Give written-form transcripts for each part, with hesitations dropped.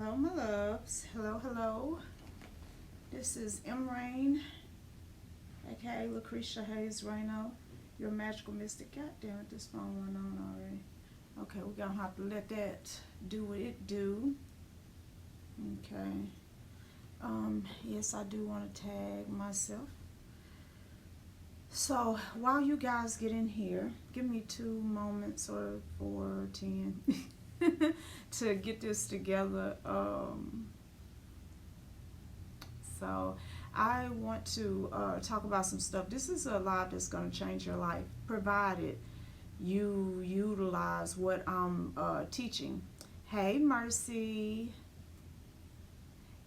Hello, my loves. Hello, hello. This is M. Rain, aka Lucretia Hayes Rayno, your magical mystic. God damn it, this phone went on already. Okay, we're gonna have to let that do what it do. Okay. Yes, I do want to tag myself. So while you guys get in here, give me 2 moments or 4 or 10 to get this together. So I want to talk about some stuff. This is a live that's going to change your life, provided you utilize what I'm teaching. Hey, Mercy.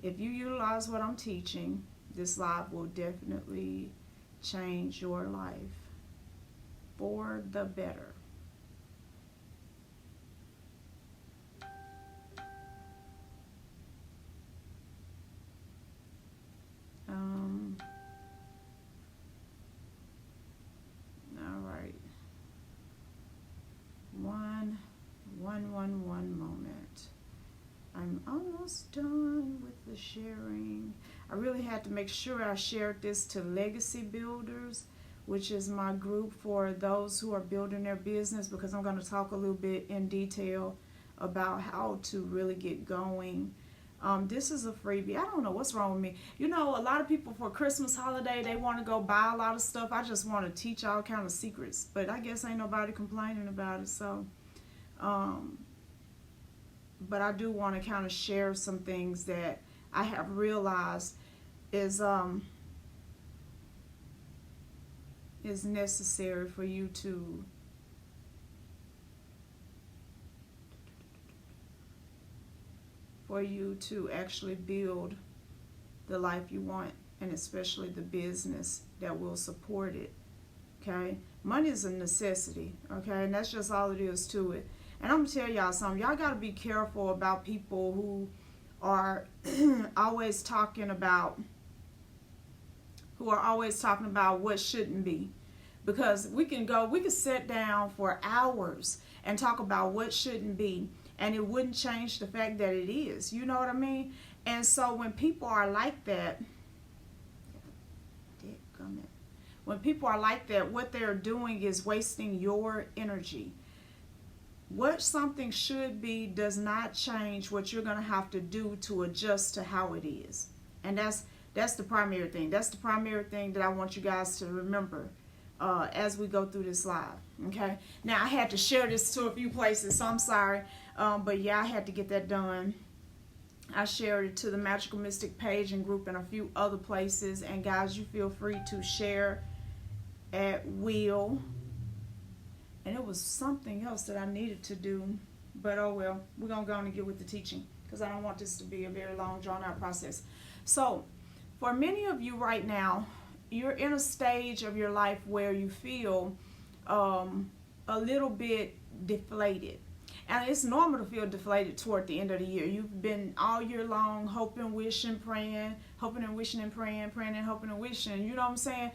If you utilize what I'm teaching, this live will definitely change your life for the better. All right. One moment. I'm almost done with the sharing. I really had to make sure I shared this to Legacy Builders, which is my group for those who are building their business, because I'm going to talk a little bit in detail about how to really get going. This is a freebie. I don't know what's wrong with me. You know, a lot of people for Christmas holiday, they want to go buy a lot of stuff. I just want to teach all kind of secrets, but I guess ain't nobody complaining about it. So, but I do want to kind of share some things that I have realized is necessary for you to actually build the life you want, and especially the business that will support it. Okay, money is a necessity. Okay, and that's just all it is to it. And I'm gonna tell y'all something. Y'all gotta be careful about people who are always talking about what shouldn't be. Because we can sit down for hours and talk about what shouldn't be, and it wouldn't change the fact that it is. You know what I mean? And so when people are like that, what they're doing is wasting your energy. What something should be does not change what you're going to have to do to adjust to how it is. And that's the primary thing. That's the primary thing that I want you guys to remember as we go through this live. Okay? Now, I had to share this to a few places, so I'm sorry. But yeah, I had to get that done. I shared it to the Magical Mystic page and group and a few other places. And guys, you feel free to share at will. And it was something else that I needed to do. But oh well, we're going to go on and get with the teaching, because I don't want this to be a very long, drawn-out process. So, for many of you right now, you're in a stage of your life where you feel a little bit deflated. And it's normal to feel deflated toward the end of the year. You've been all year long hoping, wishing, praying, hoping and wishing and praying, praying and hoping and wishing. You know what I'm saying?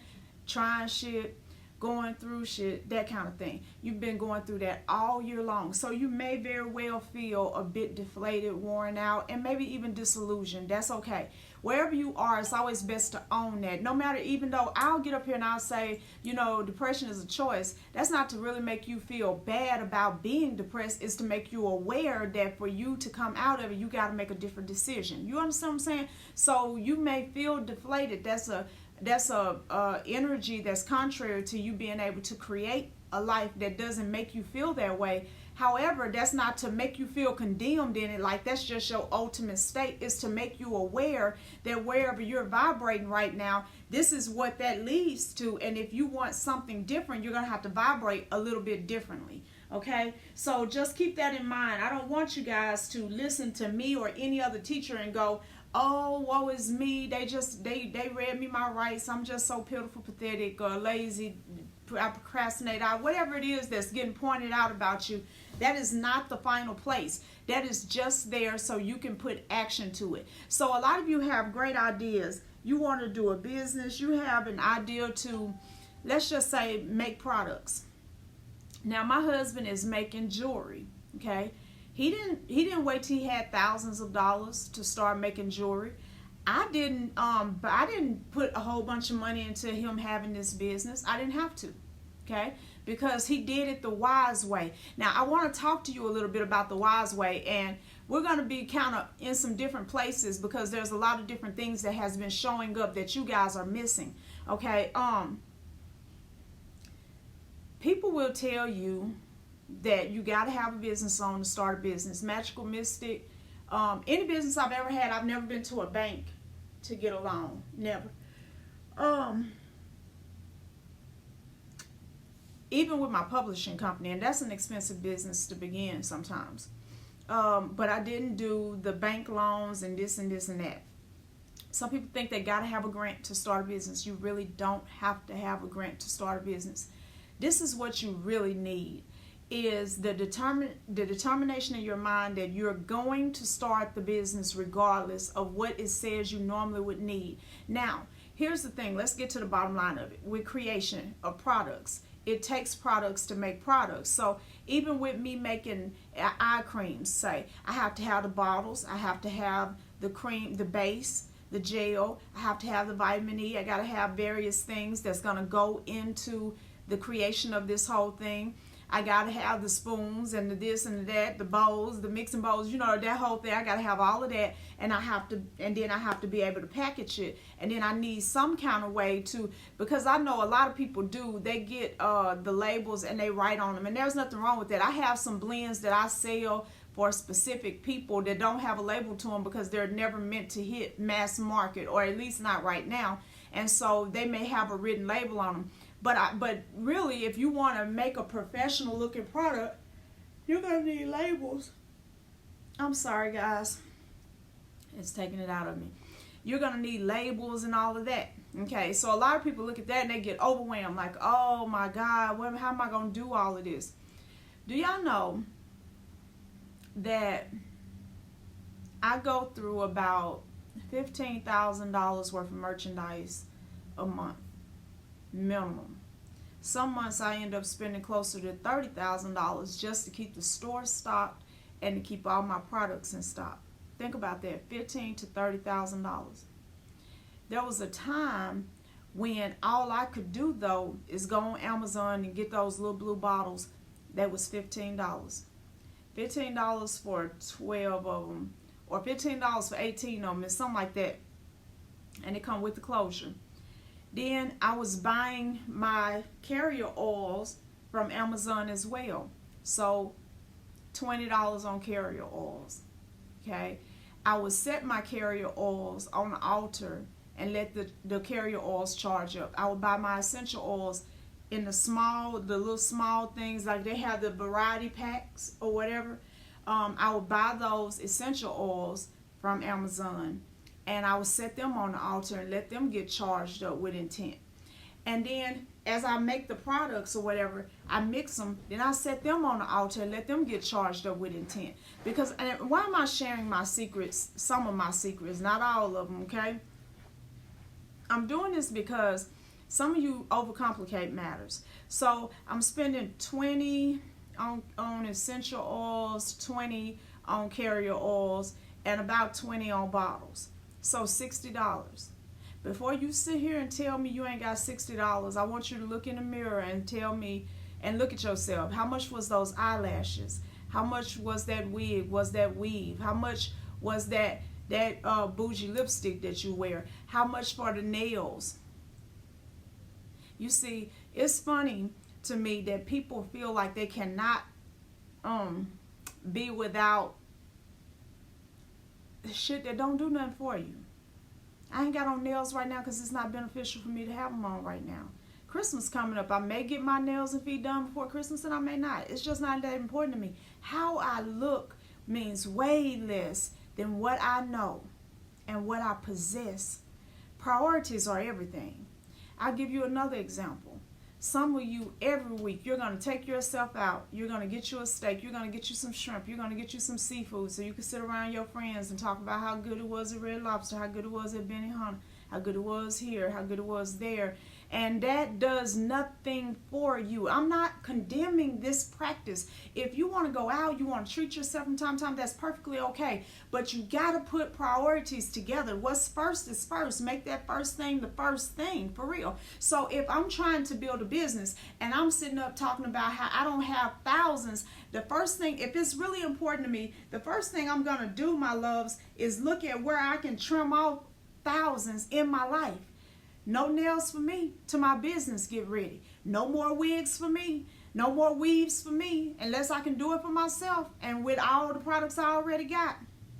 Trying shit, going through shit, that kind of thing. You've been going through that all year long. So you may very well feel a bit deflated, worn out, and maybe even disillusioned. That's okay. Wherever you are, it's always best to own that. No matter, even though I'll get up here and I'll say, you know, depression is a choice. That's not to really make you feel bad about being depressed. It's to make you aware that for you to come out of it, you got to make a different decision. You understand what I'm saying? So you may feel deflated. That's a energy that's contrary to you being able to create a life that doesn't make you feel that way. However, that's not to make you feel condemned in it, like that's just your ultimate state. It's to make you aware that wherever you're vibrating right now, this is what that leads to. And if you want something different, you're going to have to vibrate a little bit differently. Okay, so just keep that in mind. I don't want you guys to listen to me or any other teacher and go, oh, woe is me. They read me my rights. I'm just so pitiful, pathetic, or lazy. I procrastinate out. Whatever it is that's getting pointed out about you, that is not the final place. That is just there so you can put action to it. So a lot of you have great ideas. You want to do a business. You have an idea to, let's just say, make products. Now, my husband is making jewelry. Okay. He didn't wait till he had thousands of dollars to start making jewelry. I didn't put a whole bunch of money into him having this business. I didn't have to. Okay? Because he did it the wise way. Now, I want to talk to you a little bit about the wise way, and we're going to be kind of in some different places because there's a lot of different things that has been showing up that you guys are missing. Okay? People will tell you that you got to have a business loan to start a business. Magical Mystic, any business I've ever had, I've never been to a bank to get a loan. Never. Even with my publishing company, and that's an expensive business to begin sometimes. But I didn't do the bank loans and this and this and that. Some people think they got to have a grant to start a business. You really don't have to have a grant to start a business. This is what you really need, is the determination in your mind that you're going to start the business regardless of what it says you normally would need. Now, here's the thing. Let's get to the bottom line of it. With creation of products, it takes products to make products. So even with me making eye creams, say, I have to have the bottles, I have to have the cream, the base, the gel, I have to have the vitamin E, I got to have various things that's going to go into the creation of this whole thing. I got to have the spoons and the this and the that, the bowls, the mixing bowls, that whole thing. I got to have all of that, and then I have to be able to package it. And then I need some kind of way to, because I know a lot of people do, they get the labels and they write on them, and there's nothing wrong with that. I have some blends that I sell for specific people that don't have a label to them because they're never meant to hit mass market, or at least not right now. And so they may have a written label on them. But really, if you want to make a professional looking product, you're going to need labels. I'm sorry, guys. It's taking it out of me. You're going to need labels and all of that. Okay, so a lot of people look at that and they get overwhelmed. Like, oh my God, how am I going to do all of this? Do y'all know that I go through about $15,000 worth of merchandise a month? Minimum. Some months I end up spending closer to $30,000 just to keep the store stocked and to keep all my products in stock. Think about that, $15,000 to $30,000. There was a time when all I could do though is go on Amazon and get those little blue bottles. That was $15. $15 for 12 of them, or $15 for 18 of them, and something like that. And it come with the closure. Then I was buying my carrier oils from Amazon as well. So $20 on carrier oils. Okay. I would set my carrier oils on the altar and let the carrier oils charge up. I would buy my essential oils in the little small things, like they have the variety packs or whatever. I would buy those essential oils from Amazon, and I would set them on the altar and let them get charged up with intent. And then as I make the products or whatever, I mix them, then I set them on the altar and let them get charged up with intent. Because, and why am I sharing my secrets? Some of my secrets, not all of them, okay? I'm doing this because some of you overcomplicate matters. So I'm spending 20 on essential oils, 20 on carrier oils, and about 20 on bottles. So $60. Before you sit here and tell me you ain't got $60, I want you to look in the mirror and tell me, and look at yourself. How much was those eyelashes? How much was that wig? Was that weave? How much was that bougie lipstick that you wear? How much for the nails? You see, it's funny to me that people feel like they cannot be without shit that don't do nothing for you. I ain't got on nails right now because it's not beneficial for me to have them on right now. Christmas coming up. I may get my nails and feet done before Christmas, and I may not. It's just not that important to me. How I look means way less than what I know and what I possess. Priorities are everything. I'll give you another example. Some of you, every week, you're going to take yourself out. You're going to get you a steak. You're going to get you some shrimp. You're going to get you some seafood so you can sit around your friends and talk about how good it was at Red Lobster, how good it was at Benihana, how good it was here, how good it was there. and that does nothing for you. I'm not condemning this practice. If you want to go out, you want to treat yourself from time to time, that's perfectly okay. But you got to put priorities together. What's first is first. Make that first thing the first thing, for real. So if I'm trying to build a business and I'm sitting up talking about how I don't have thousands, the first thing, if it's really important to me, the first thing I'm going to do, my loves, is look at where I can trim off thousands in my life. No nails for me till my business get ready. No more wigs for me. No more weaves for me unless I can do it for myself and with all the products I already got.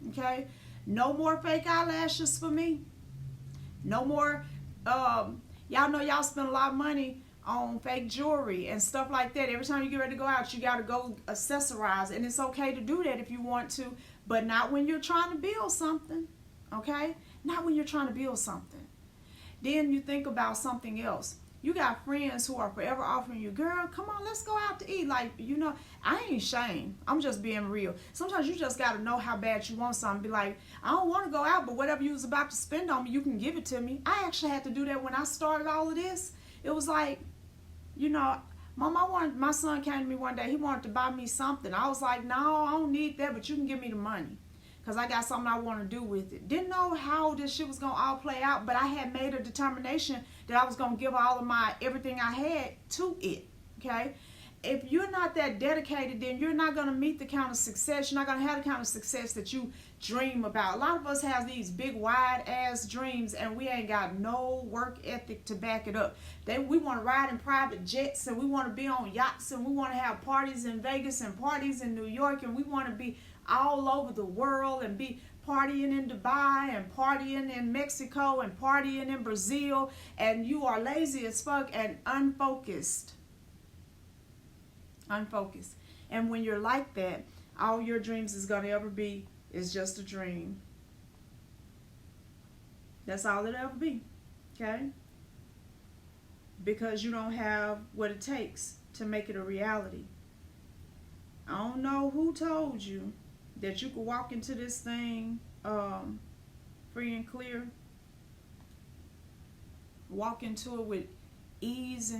Okay? No more fake eyelashes for me. No more, y'all know y'all spend a lot of money on fake jewelry and stuff like that. Every time you get ready to go out, you got to go accessorize. And it's okay to do that if you want to, but not when you're trying to build something. Okay? Not when you're trying to build something. Then you think about something else. You got friends who are forever offering you, girl, come on, let's go out to eat. Like, you know, I ain't ashamed. I'm just being real. Sometimes you just got to know how bad you want something. Be like, I don't want to go out, but whatever you was about to spend on me, you can give it to me. I actually had to do that when I started all of this. It was like, you know, my son came to me one day. He wanted to buy me something. I was like, no, I don't need that, but you can give me the money. Because I got something I want to do with it. Didn't know how this shit was going to all play out, but I had made a determination that I was going to give all of my, everything I had to it, okay? If you're not that dedicated, then you're not going to meet the kind of success, you're not going to have the kind of success that you dream about. A lot of us have these big, wide-ass dreams, and we ain't got no work ethic to back it up. We want to ride in private jets, and we want to be on yachts, and we want to have parties in Vegas and parties in New York, and we want to be all over the world and be partying in Dubai and partying in Mexico and partying in Brazil, and you are lazy as fuck and unfocused. Unfocused. And when you're like that, all your dreams is going to ever be is just a dream. That's all it'll ever be. Okay? Because you don't have what it takes to make it a reality. I don't know who told you that you could walk into this thing free and clear. Walk into it with ease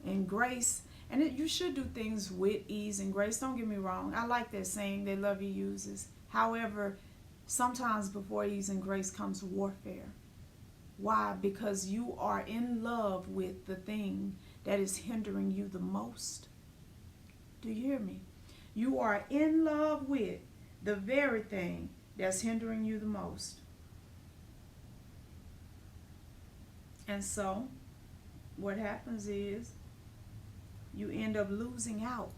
and grace. And you should do things with ease and grace. Don't get me wrong. I like that saying that Lovey uses. However, sometimes before ease and grace comes warfare. Why? Because you are in love with the thing that is hindering you the most. Do you hear me? You are in love with the very thing that's hindering you the most. And so, what happens is, you end up losing out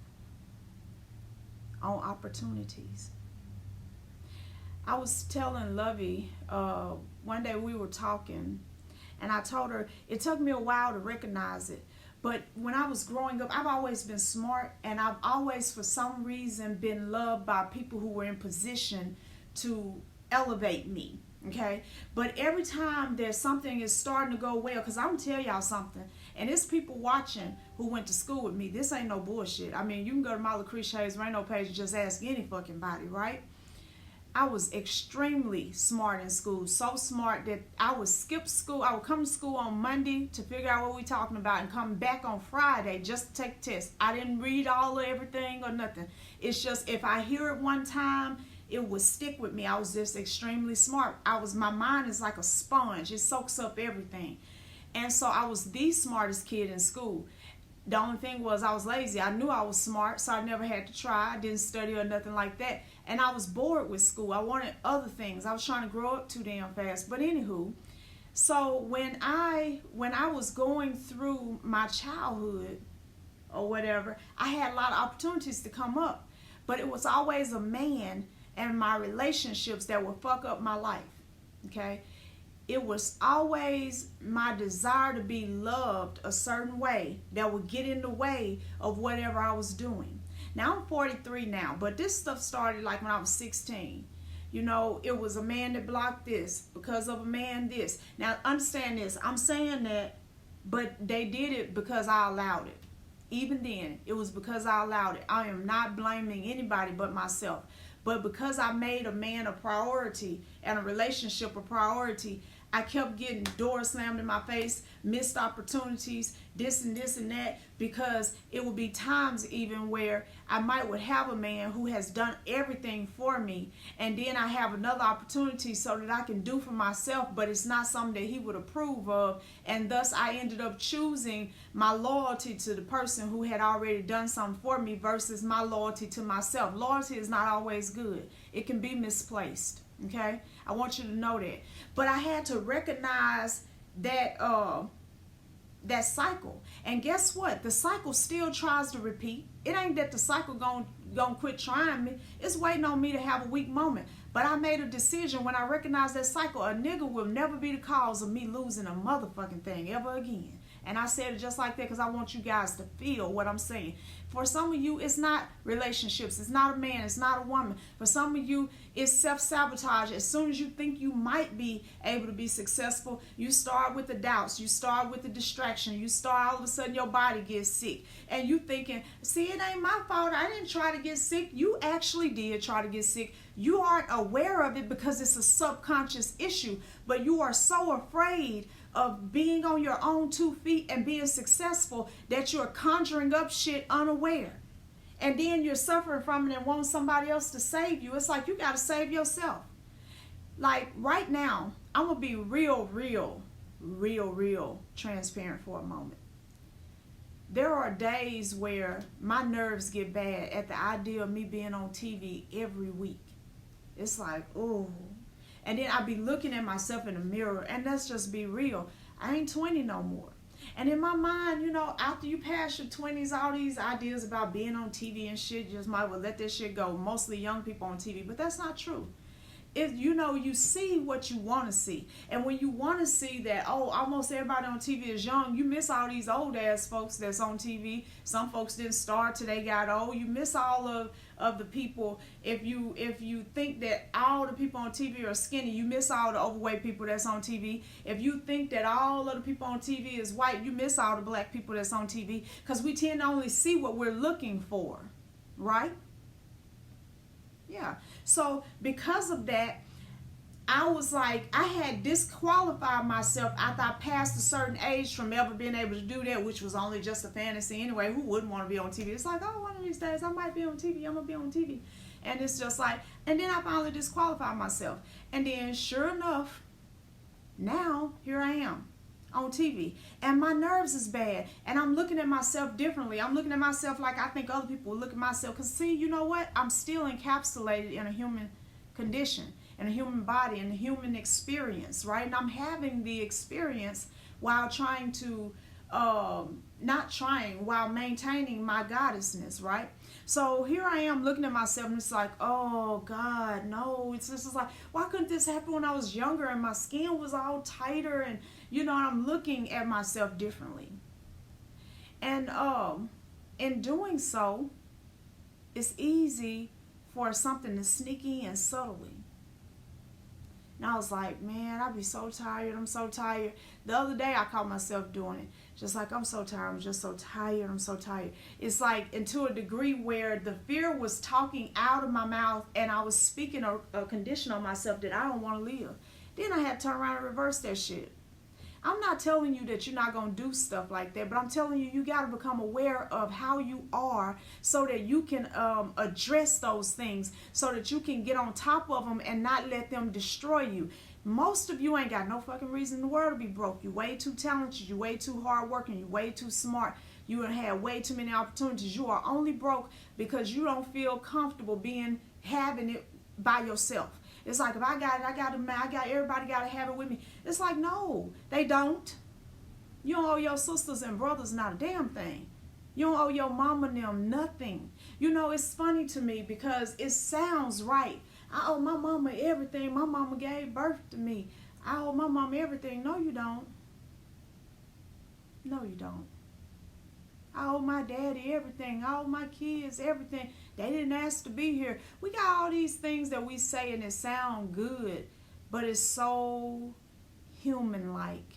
on opportunities. I was telling Lovey, one day we were talking, and I told her, it took me a while to recognize it. But when I was growing up, I've always been smart, and I've always, for some reason, been loved by people who were in position to elevate me, okay? But every time there's something is starting to go well, because I'm going to tell y'all something, and it's people watching who went to school with me. This ain't no bullshit. I mean, you can go to my Lucretia Hayes Reno page and just ask any fucking body, right? I was extremely smart in school, so smart that I would skip school. I would come to school on Monday to figure out what we're talking about and come back on Friday just to take tests. I didn't read all of everything or nothing. It's just if I hear it one time, it would stick with me. I was just extremely smart. My mind is like a sponge. It soaks up everything. And so I was the smartest kid in school. The only thing was I was lazy. I knew I was smart, so I never had to try. I didn't study or nothing like that. And I was bored with school. I wanted other things. I was trying to grow up too damn fast. But anywho, so when I was going through my childhood or whatever, I had a lot of opportunities to come up. But it was always a man and my relationships that would fuck up my life. Okay? It was always my desire to be loved a certain way that would get in the way of whatever I was doing. Now, I'm 43 now, but this stuff started like when I was 16. You know, it was a man that blocked this because of a man this. Now, understand this. I'm saying that, but they did it because I allowed it. Even then, it was because I allowed it. I am not blaming anybody but myself. But because I made a man a priority and a relationship a priority, I kept getting doors slammed in my face, missed opportunities, this and this and that, because it would be times even where I would have a man who has done everything for me, and then I have another opportunity so that I can do for myself, but it's not something that he would approve of, and thus I ended up choosing my loyalty to the person who had already done something for me versus my loyalty to myself. Loyalty is not always good. It can be misplaced. Okay, I want you to know that. But I had to recognize that that cycle. And guess what? The cycle still tries to repeat. It ain't that the cycle gonna quit trying me. It's waiting on me to have a weak moment. But I made a decision when I recognized that cycle. A nigga will never be the cause of me losing a motherfucking thing ever again. And I said it just like that because I want you guys to feel what I'm saying. For some of you, it's not relationships. It's not a man. It's not a woman. For some of you, it's self-sabotage. As soon as you think you might be able to be successful, you start with the doubts. You start with the distraction. You start, all of a sudden, your body gets sick. And you thinking, see, it ain't my fault. I didn't try to get sick. You actually did try to get sick. You aren't aware of it because it's a subconscious issue. But you are so afraid of being on your own 2 feet and being successful that you're conjuring up shit unaware. And then you're suffering from it and want somebody else to save you. It's like you got to save yourself. Like right now, I'm going to be real transparent for a moment. There are days where my nerves get bad at the idea of me being on TV every week. It's like, oh. And then I be looking at myself in the mirror, and let's just be real. I ain't 20 no more. And in my mind, you know, after you pass your 20s, all these ideas about being on TV and shit, you just might well let that shit go. Mostly young people on TV, but that's not true. If you know, you see what you want to see. And when you want to see that, oh, almost everybody on TV is young, you miss all these old ass folks that's on TV. Some folks didn't start till they got old. You miss all of the people. If you think that all the people on TV are skinny, you miss all the overweight people that's on TV. If you think that all of the people on TV is white, you miss all the black people that's on TV. Because we tend to only see what we're looking for, right? Yeah. So because of that, I was like, I had disqualified myself after I passed a certain age from ever being able to do that, which was only just a fantasy anyway. Who wouldn't want to be on TV? It's like, oh, one of these days I might be on TV. I'm going to be on TV. And it's just like, and then I finally disqualified myself. And then sure enough, now here I am on TV, and my nerves is bad, and I'm looking at myself differently. I'm looking at myself like I think other people look at myself, because see, you know what, I'm still encapsulated in a human condition, in a human body, in a human experience, right? And I'm having the experience while trying to while maintaining my goddessness, right? So here I am looking at myself, and it's like, oh God, no. It's just like, why couldn't this happen when I was younger and my skin was all tighter, and you know, I'm looking at myself differently. And in doing so, it's easy for something to sneak in subtly. And I was like, man, I'd be so tired. I'm so tired. The other day I caught myself doing it. Just like, I'm so tired. I'm just so tired. I'm so tired. It's like, and to a degree where the fear was talking out of my mouth, and I was speaking a condition on myself that I don't want to live. Then I had to turn around and reverse that shit. I'm not telling you that you're not going to do stuff like that, but I'm telling you, you got to become aware of how you are so that you can address those things, so that you can get on top of them and not let them destroy you. Most of you ain't got no fucking reason in the world to be broke. You way too talented. You way too hardworking. You way too smart. You have had way too many opportunities. You are only broke because you don't feel comfortable having it by yourself. It's like, if I got it, everybody got to have it with me. It's like, no, they don't. You don't owe your sisters and brothers not a damn thing. You don't owe your mama and them nothing. You know, it's funny to me because it sounds right. I owe my mama everything. My mama gave birth to me. I owe my mama everything. No, you don't. No, you don't. I owe my daddy everything. I owe my kids everything. They didn't ask to be here. We got all these things that we say and it sound good, but it's so human-like.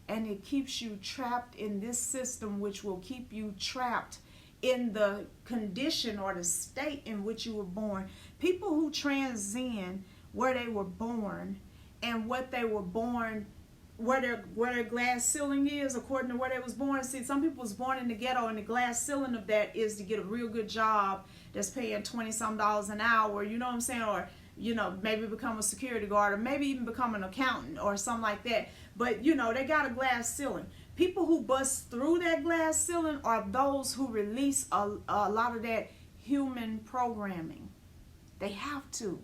And it keeps you trapped in this system, which will keep you trapped in the condition or the state in which you were born. People who transcend where they were born and what they were born where their glass ceiling is according to where they was born. See, some people was born in the ghetto, and the glass ceiling of that is to get a real good job that's paying $20-some an hour, you know what I'm saying, or maybe become a security guard, or maybe even become an accountant or something like that. But they got a glass ceiling. People who bust through that glass ceiling are those who release a lot of that human programming. They have to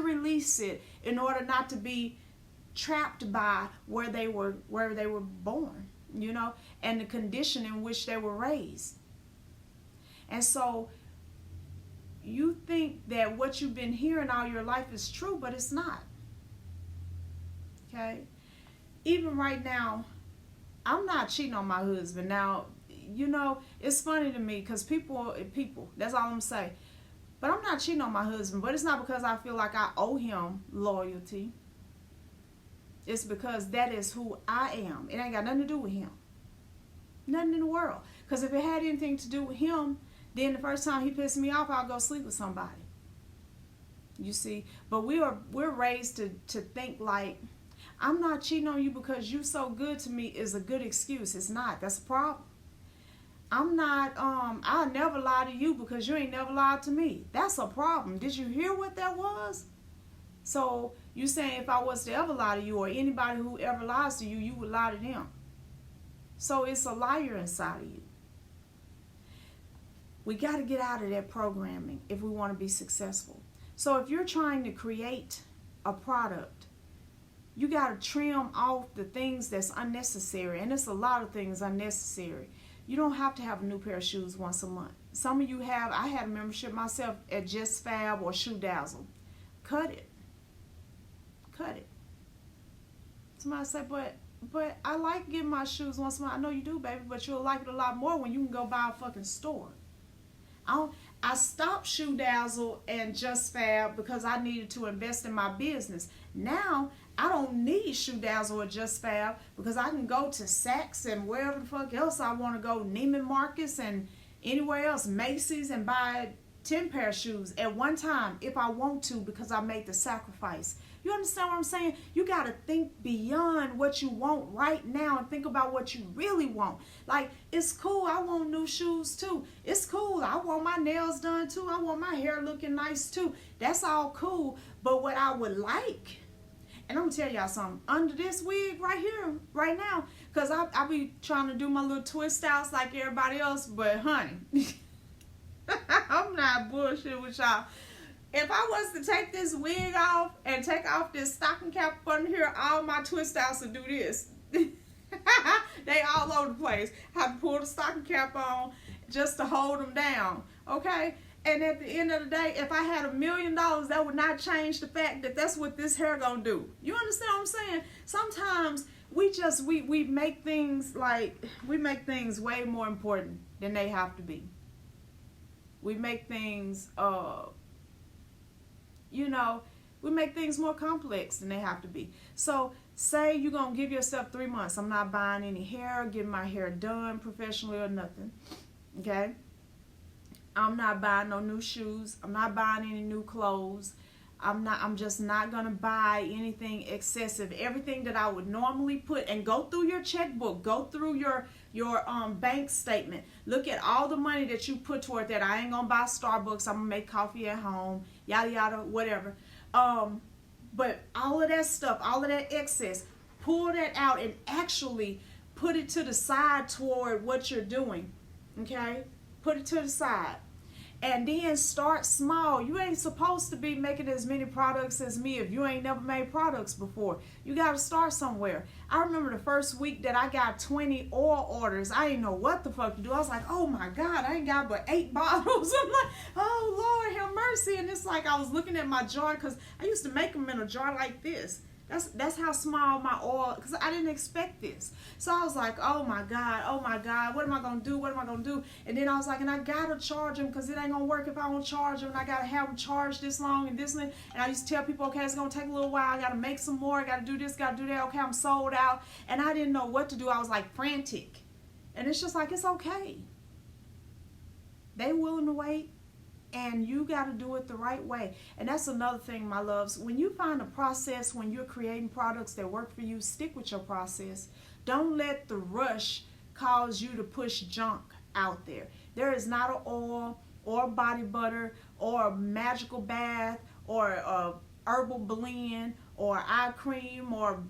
release it in order not to be trapped by where they were born, and the condition in which they were raised. And so you think that what you've been hearing all your life is true, but it's not. Okay? Even right now, I'm not cheating on my husband. Now, it's funny to me because people, that's all I'm going to say. But I'm not cheating on my husband, but it's not because I feel like I owe him loyalty. It's because that is who I am. It ain't got nothing to do with him. Nothing in the world. Because if it had anything to do with him, then the first time he pissed me off, I'll go sleep with somebody. You see? But we're raised to think like, I'm not cheating on you because you so good to me is a good excuse. It's not. That's a problem. I'm not, I'll never lie to you because you ain't never lied to me. That's a problem. Did you hear what that was? So you saying if I was to ever lie to you, or anybody who ever lies to you, you would lie to them. So it's a liar inside of you. We got to get out of that programming if we want to be successful. So if you're trying to create a product, you got to trim off the things that's unnecessary. And it's a lot of things unnecessary. You don't have to have a new pair of shoes once a month. Some of you have. I had a membership myself at Just Fab or Shoe Dazzle. Cut it. Cut it. Somebody say, but I like getting my shoes once a month. I know you do, baby, but you'll like it a lot more when you can go buy a fucking store. I stopped Shoe Dazzle and Just Fab because I needed to invest in my business. Now, I don't need Shoe Dazzle or Just Fab because I can go to Saks and wherever the fuck else I want to go, Neiman Marcus and anywhere else, Macy's, and buy 10 pair of shoes at one time if I want to because I made the sacrifice. You understand what I'm saying? You got to think beyond what you want right now and think about what you really want. Like, it's cool. I want new shoes too. It's cool. I want my nails done too. I want my hair looking nice too. That's all cool. But what I would like, and I'm going to tell y'all something, under this wig right here, right now, because I be trying to do my little twist outs like everybody else, but honey, I'm not bullshit with y'all. If I was to take this wig off and take off this stocking cap up under here, all my twist outs would do this. They all over the place. Have to pull the stocking cap on just to hold them down. Okay? And at the end of the day, if I had $1 million, that would not change the fact that that's what this hair gonna do. You understand what I'm saying? Sometimes we make things way more important than they have to be. We make things we make things more complex than they have to be. So say you're going to give yourself 3 months. I'm not buying any hair, getting my hair done professionally or nothing. Okay? I'm not buying no new shoes. I'm not buying any new clothes. I'm just not going to buy anything excessive. Everything that I would normally put, and go through your checkbook, go through your bank statement. Look at all the money that you put toward that. I ain't going to buy Starbucks. I'm going to make coffee at home, yada, yada, whatever. But all of that stuff, all of that excess, pull that out and actually put it to the side toward what you're doing. Okay? Put it to the side. And then start small. You ain't supposed to be making as many products as me if you ain't never made products before. You got to start somewhere. I remember the first week that I got 20 oil orders. I didn't know what the fuck to do. I was like, oh my God, I ain't got but 8 bottles. I'm like, oh Lord, have mercy. And it's like I was looking at my jar because I used to make them in a jar like this. That's how small my oil, because I didn't expect this. So I was like, oh my God, what am I going to do? What am I going to do? And then I was like, and I got to charge them because it ain't going to work if I don't charge them. And I got to have them charged this long and this. And I used to tell people, okay, it's going to take a little while. I got to make some more. I got to do this, got to do that. Okay, I'm sold out. And I didn't know what to do. I was like frantic. And it's just like, it's okay. They willing to wait. And you got to do it the right way. And that's another thing, my loves. When you find a process, when you're creating products that work for you, stick with your process. Don't let the rush cause you to push junk out there. There is not an oil or body butter or a magical bath or a herbal blend or eye cream or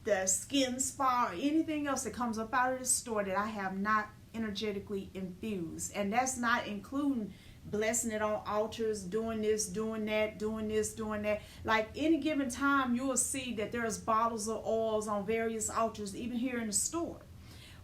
the skin spa or anything else that comes up out of the store that I have not energetically infused. And that's not including blessing it on altars, doing this, doing that, doing this, doing that. Like any given time, you will see that there's bottles of oils on various altars, even here in the store.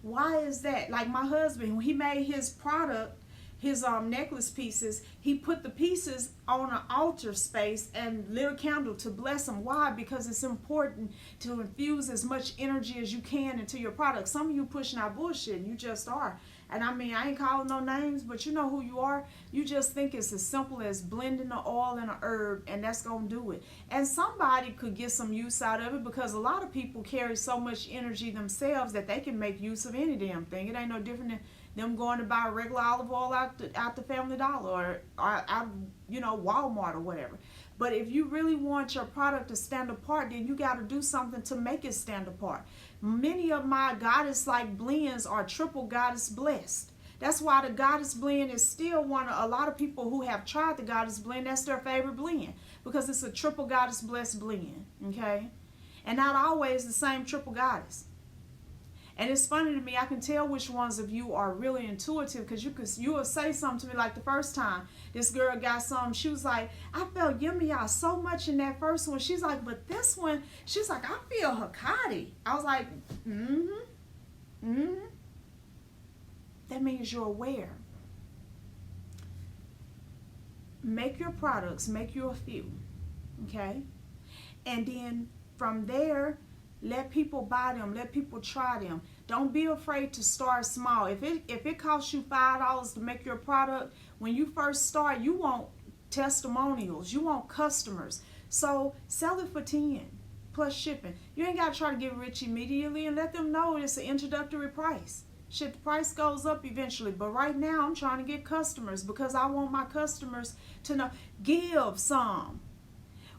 Why is that? Like my husband, when he made his product, his necklace pieces, he put the pieces on an altar space and lit a candle to bless them. Why? Because it's important to infuse as much energy as you can into your product. Some of you pushing out bullshit, and you just are. And I mean, I ain't calling no names, but you know who you are. You just think it's as simple as blending the oil and a herb, and that's going to do it. And somebody could get some use out of it, because a lot of people carry so much energy themselves that they can make use of any damn thing. It ain't no different than them going to buy regular olive oil out the Family Dollar or out, Walmart or whatever. But if you really want your product to stand apart, then you got to do something to make it stand apart. Many of my goddess-like blends are triple goddess blessed. That's why the goddess blend is still a lot of people who have tried the goddess blend, that's their favorite blend, because it's a triple goddess blessed blend, okay? And not always the same triple goddess. And it's funny to me, I can tell which ones of you are really intuitive, because you will say something to me. Like the first time this girl got something, she was like, I felt yummy y'all so much in that first one. She's like, but this one, she's like, I feel Hakati. I was like, That means you're aware. Make your products, make you a few, okay? And then from there, let people buy them. Let people try them. Don't be afraid to start small. If it costs you $5 to make your product, when you first start, you want testimonials. You want customers. So sell it for $10 plus shipping. You ain't got to try to get rich immediately, and let them know it's an introductory price. Shit, the price goes up eventually. But right now, I'm trying to get customers, because I want my customers to know. Give some.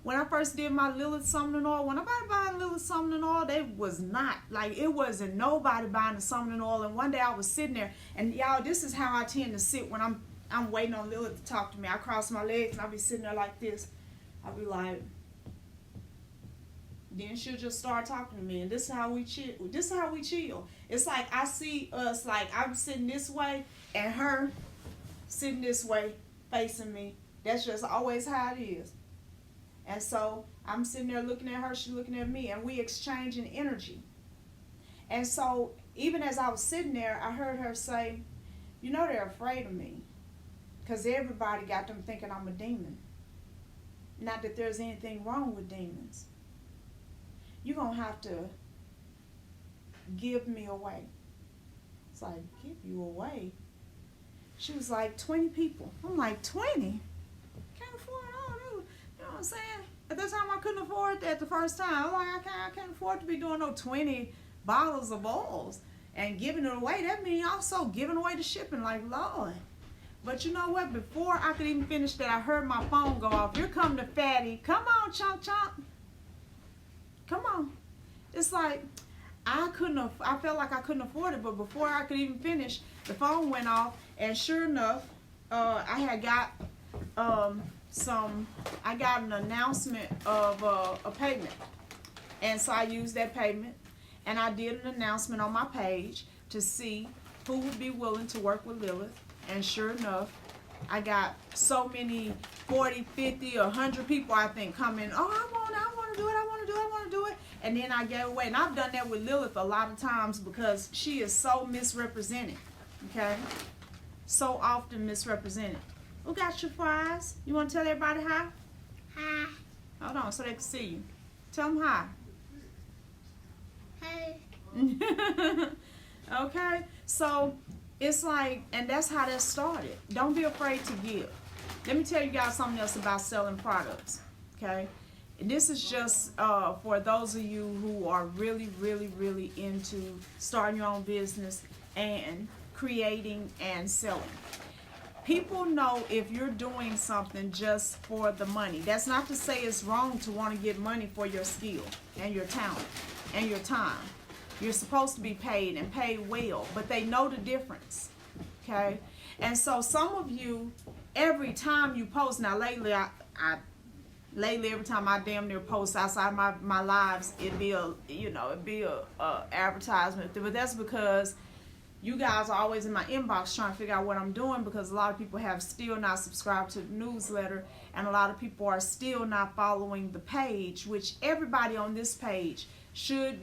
When I first did my Lilith summoning oil, when nobody buying Lilith summoning oil, they was not. Like, it wasn't nobody buying the summoning oil. And one day I was sitting there, and y'all, this is how I tend to sit when I'm waiting on Lilith to talk to me. I cross my legs, and I'll be sitting there like this. I'll be like, then she'll just start talking to me, and this is how we chill. This is how we chill. It's like I see us, like I'm sitting this way, and her sitting this way, facing me. That's just always how it is. And so I'm sitting there looking at her, she's looking at me, and we exchanging energy. And so even as I was sitting there, I heard her say, you know, they're afraid of me, because everybody got them thinking I'm a demon. Not that there's anything wrong with demons. You're going to have to give me away. It's like, give you away? She was like, 20 people. I'm like, 20? Can't afford all those. You know what I'm saying? At that time, I couldn't afford that the first time. I was like, I can't afford to be doing no 20 bottles of oils and giving it away. That means also giving away the shipping. Like, Lord. But you know what? Before I could even finish that, I heard my phone go off. Here come the fatty. Come on, chomp, chomp. Come on. It's like, I felt like I couldn't afford it, but before I could even finish, the phone went off, and sure enough, I had got I got an announcement of a payment. And so I used that payment, and I did an announcement on my page to see who would be willing to work with Lilith. And sure enough, I got so many 40, 50, 100 people, I think, coming, oh, I want to do it, I want to do it. And then I gave away. And I've done that with Lilith a lot of times, because she is so misrepresented, okay? So often misrepresented. Who got your fries? You want to tell everybody hi? Hi. Hold on so they can see you. Tell them hi. Hi. Okay? So it's like, and that's how that started. Don't be afraid to give. Let me tell you guys something else about selling products, okay? This is just for those of you who are really, really, really into starting your own business and creating and selling. People know if you're doing something just for the money. That's not to say it's wrong to want to get money for your skill and your talent and your time. You're supposed to be paid and paid well, but they know the difference. Okay? And so some of you, every time you post, now lately every time I damn near post outside my lives, it'd be a advertisement. But that's because you guys are always in my inbox trying to figure out what I'm doing, because a lot of people have still not subscribed to the newsletter, and a lot of people are still not following the page, which everybody on this page should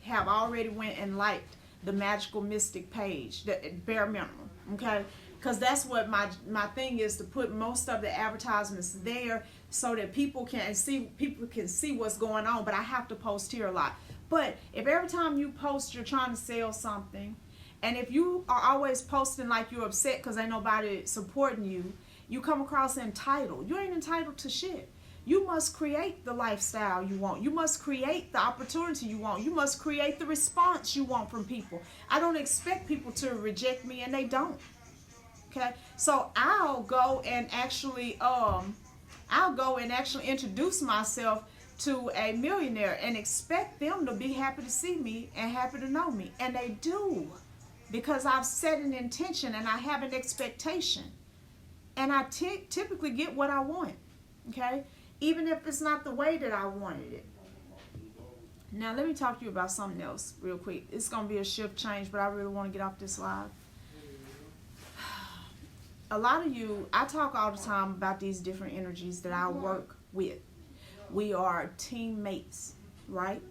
have already went and liked the Magical Mystic page, the bare minimum, okay? Because that's what my thing is, to put most of the advertisements there so that people can see what's going on. But I have to post here a lot. But if every time you post you're trying to sell something, and if you are always posting like you're upset because ain't nobody supporting you, you come across entitled. You ain't entitled to shit. You must create the lifestyle you want. You must create the opportunity you want. You must create the response you want from people. I don't expect people to reject me, and they don't. Okay? So I'll go and actually introduce myself to a millionaire and expect them to be happy to see me and happy to know me. And they do. Because I've set an intention and I have an expectation. And I typically get what I want. Okay? Even if it's not the way that I wanted it. Now, let me talk to you about something else real quick. It's going to be a shift change, but I really want to get off this live. A lot of you, I talk all the time about these different energies that I work with. We are teammates, right?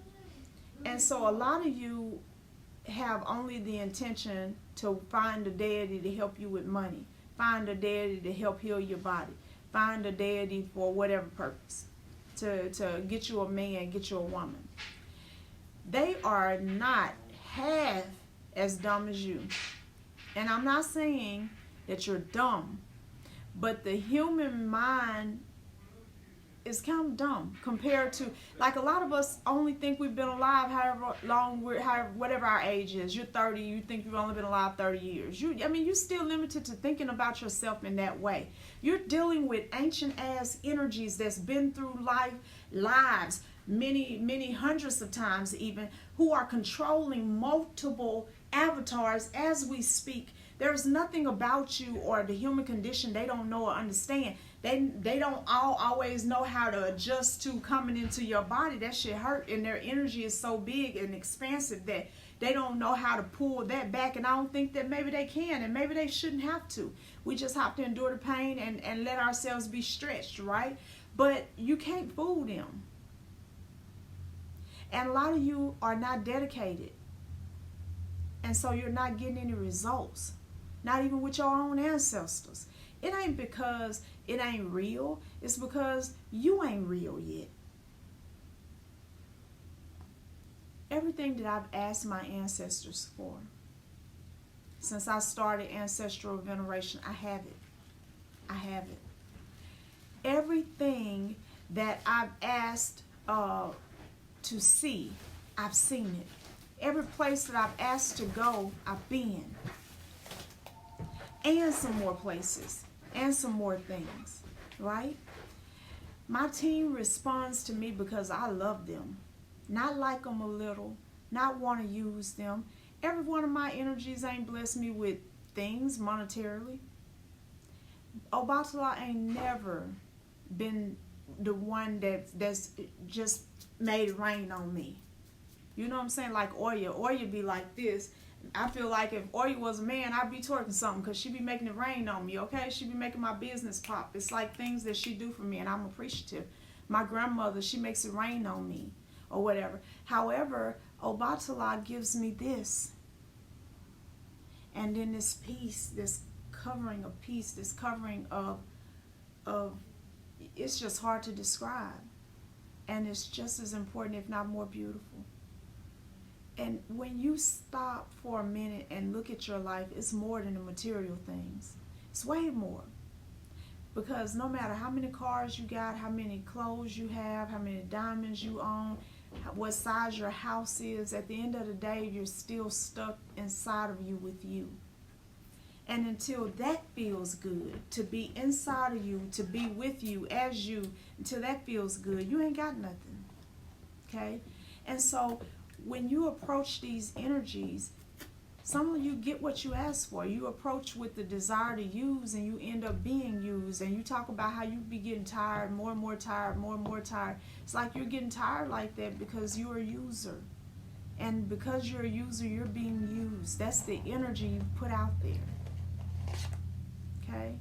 And so a lot of you have only the intention to find a deity to help you with money, find a deity to help heal your body, find a deity for whatever purpose, to get you a man, get you a woman. They are not half as dumb as you. And I'm not saying that you're dumb, but the human mind is kind of dumb compared to, like, a lot of us only think we've been alive however long whatever our age is. You're 30, you think you've only been alive 30 years. You're still limited to thinking about yourself in that way. You're dealing with ancient ass energies that's been through lives many hundreds of times even, who are controlling multiple avatars as we speak. There's nothing about you or the human condition they don't know or understand. They don't always know how to adjust to coming into your body. That shit hurt, and their energy is so big and expansive that they don't know how to pull that back, and I don't think that maybe they can, and maybe they shouldn't have to. We just have to endure the pain and let ourselves be stretched, right? But you can't fool them. And a lot of you are not dedicated. And so you're not getting any results. Not even with your own ancestors. It ain't because it ain't real. It's because you ain't real yet. Everything that I've asked my ancestors for, since I started ancestral veneration, I have it. I have it. Everything that I've asked to see, I've seen it. Every place that I've asked to go, I've been. And some more places. And some more things. Right? My team responds to me because I love them. Not like them a little. Not want to use them. Every one of my energies ain't blessed me with things monetarily. Obatala ain't never been the one that's just made it rain on me. You know what I'm saying? Like Oya. Oya be like this. I feel like if Oya was a man, I'd be twerking something, because she be making it rain on me, okay? She be making my business pop. It's like things that she do for me, and I'm appreciative. My grandmother, she makes it rain on me, or whatever. However, Obatala gives me this. And then this peace, this covering of peace, this covering of it's just hard to describe. And it's just as important, if not more beautiful. And when you stop for a minute and look at your life, it's more than the material things. It's way more. Because no matter how many cars you got, how many clothes you have, how many diamonds you own, what size your house is, at the end of the day, you're still stuck inside of you with you. And until that feels good, to be inside of you, to be with you as you, until that feels good, you ain't got nothing. Okay? And so when you approach these energies, some of you get what you ask for. You approach with the desire to use, and you end up being used. And you talk about how you be getting tired, more and more tired, more and more tired. It's like you're getting tired like that because you're a user. And because you're a user, you're being used. That's the energy you put out there. Okay?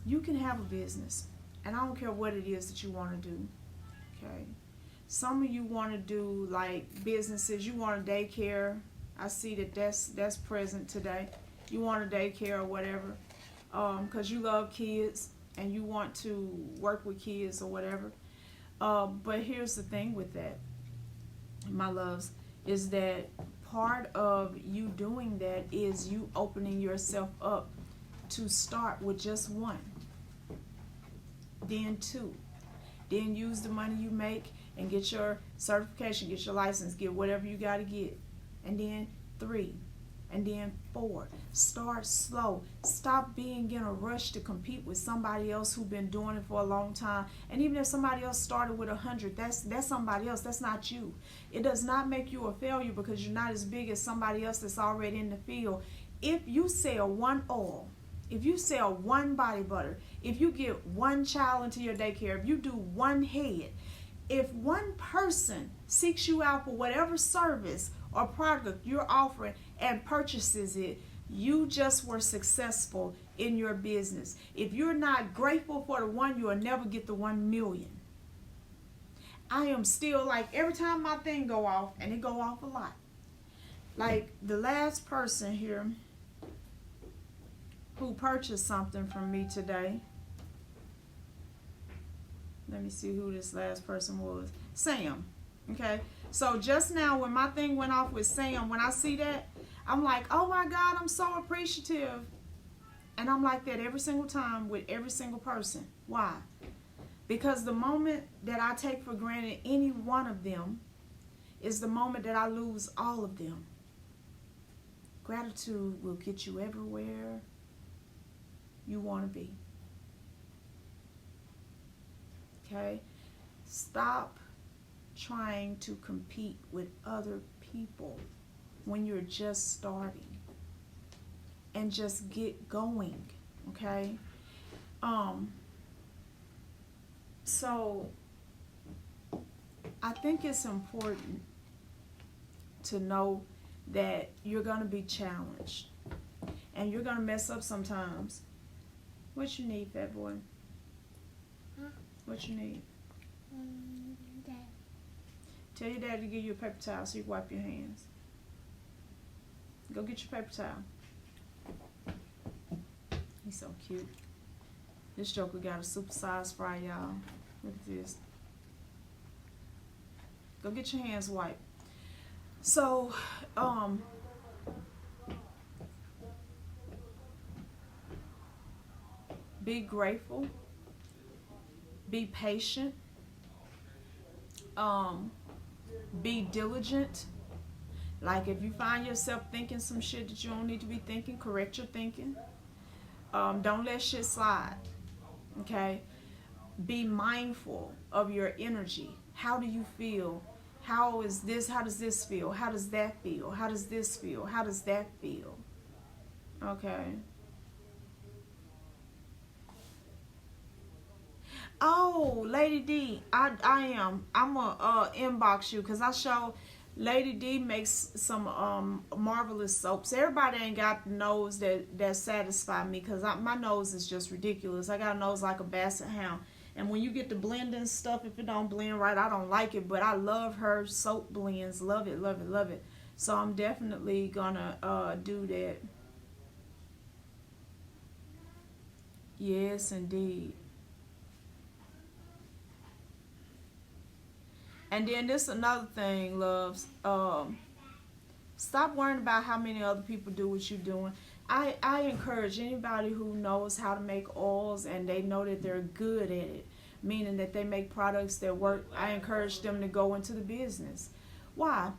You can have a business. And I don't care what it is that you want to do. Okay? Some of you want to do like businesses. You want a daycare. I see that that's present today. You want a daycare or whatever, because you love kids and you want to work with kids or whatever. But here's the thing with that, my loves, is that part of you doing that is you opening yourself up to start with just one, then two, then use the money you make and get your certification, get your license, get whatever you got to get. And then 3, and then 4. Start slow. Stop being in a rush to compete with somebody else who's been doing it for a long time. And even if somebody else started with 100, that's somebody else. That's not you. It does not make you a failure because you're not as big as somebody else that's already in the field. If you sell one oil, if you sell one body butter, if you get one child into your daycare, if you do one head, if one person seeks you out for whatever service or product you're offering and purchases it, you just were successful in your business. If you're not grateful for the one, you'll never get the 1 million. I am still like, every time my thing go off, and it go off a lot. Like the last person here who purchased something from me today. Let me see who this last person was. Sam. Okay. So just now when my thing went off with Sam, when I see that, I'm like, oh my God, I'm so appreciative. And I'm like that every single time with every single person. Why? Because the moment that I take for granted any one of them is the moment that I lose all of them. Gratitude will get you everywhere you want to be. Okay? Stop trying to compete with other people when you're just starting, and just get going. Okay? So I think it's important to know that you're going to be challenged and you're going to mess up sometimes. What you need, fat boy? Huh? What you need? Dad. Tell your dad to give you a paper towel so you can wipe your hands. Go get your paper towel. He's so cute. This joker got a supersized fry, y'all. Look at this. Go get your hands wiped. So, be grateful. Be patient. Be diligent. Like if you find yourself thinking some shit that you don't need to be thinking, correct your thinking. Don't let shit slide. Okay? Be mindful of your energy. How do you feel? How is this? How does this feel? How does that feel? How does this feel? How does that feel? Okay. Oh, Lady D, I'm gonna inbox you because I show Lady D makes some marvelous soaps. Everybody ain't got the nose that satisfy me because my nose is just ridiculous. I got a nose like a basset hound. And when you get to blending stuff, if it don't blend right, I don't like it. But I love her soap blends. Love it, love it, love it. So I'm definitely gonna do that. Yes, indeed. And then this another thing, loves. Stop worrying about how many other people do what you're doing. I encourage anybody who knows how to make oils and they know that they're good at it, meaning that they make products that work, I encourage them to go into the business. Why?